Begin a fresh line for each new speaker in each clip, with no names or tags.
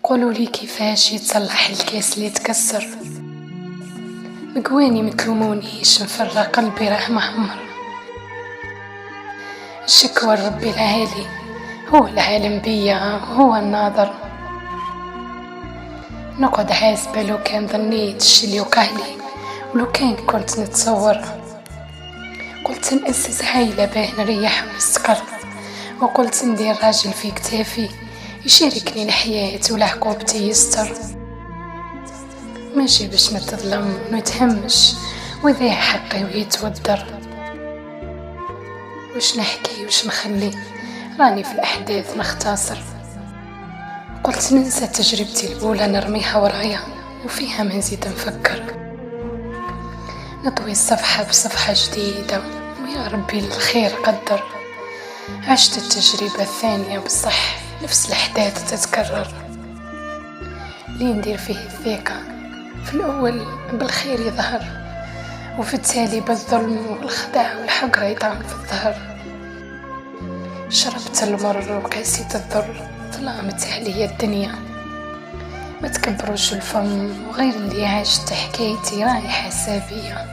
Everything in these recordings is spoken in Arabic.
قولولي كيفاش يتصلح الكاس اللي تكسر؟ مقواني متلومونيش، نفرغ قلبي راه معمر. الشكوى لربي العالي، هو العالم بيا هو الناظر. نقعد حاسبة لو كان ظنيت الشي اللي وقعلي، ولو كان كنت نتصور. قلت نأسس عايلة باه نريح ونستقر، وقلت ندير راجل في كتافي يشاركني الحياة ولعقوبتي يستر. ماشي باش نتظلم ونتهمش ويضيع حقي ويتودر. وش نحكي وش نخلي، راني في الأحداث نختصر. قلت ننسى تجربتي الأولى نرميها ورايا، وفيها ما نزيد نفكر. نطوي الصفحة بصفحة جديدة، ويا ربي الخير قدر. عشت التجربة الثانية بصح نفس الأحداث تتكرر. لي ندير فيه الثقة في الأول بالخير يظهر، وفي التالي بالظلم والخداع والحقرة يطعن في الظهر. شربت المر وقاسيت الضر، ظلامت عليا الدنيا. ما تكبروش الفم، وغير اللي عشت حكايتي راهي حسابية.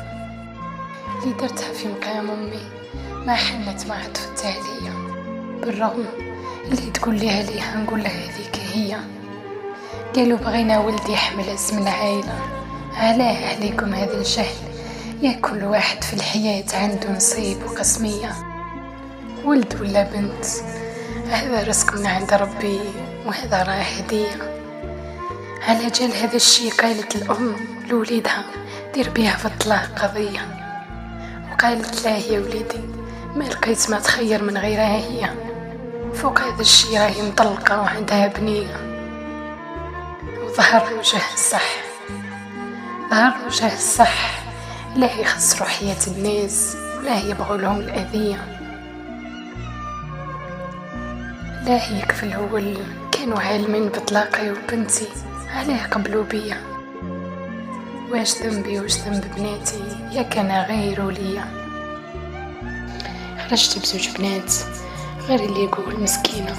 اللي درتها في مقام أمي ما حلت ما عطفت عليا، بالرغم اللي تقول لي عليها نقول لها هذيك هي. قالوا بغينا ولدي يحمل اسم العائلة، علاه عليكم هذا الجهل؟ يا كل واحد في الحياة عنده نصيب وقسمية، ولد ولا بنت هذا رزق من عند ربي، وهذا راه هدية. على جال هذا الشي قالت الأم لوليدها دير بيها في الطلاق قضية، وقالت لا يا وليدي ما لقيت ما تخير من غيرها هي. فوق هذا الشي راهي مطلقة وعندها بنية. وظهر وجه الصح، ظهر وجه الصح، لا يخسروا حياة الناس ولا يبغوا لهم الأذية. لا هيك في الأول كانوا عالمين بطلاقي وبنتي، علاه قبلوا بيا؟ واش ذنبي واش ذنب بناتي؟ يا كان غيروا ليا. خرجت بزوج بنات، غير اللي يقول مسكينة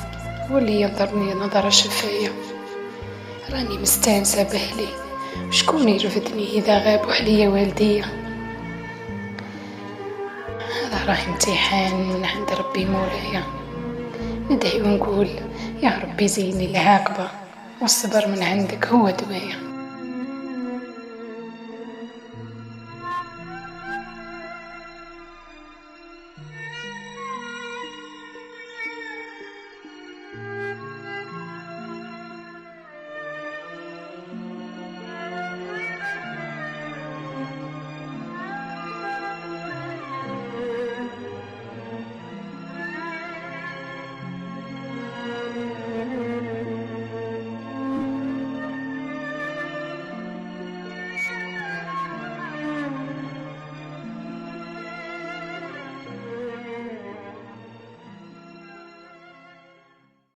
واللي ينظرني نظرة شفاية. راني مستانسة بأهلي، وشكون يرفدني إذا غابوا عليا والديا؟ هذا راه امتحان من عند ربي مولايا. ندعي ونقول يا ربي زيني العاقبة، والصبر من عندك هو دوايا.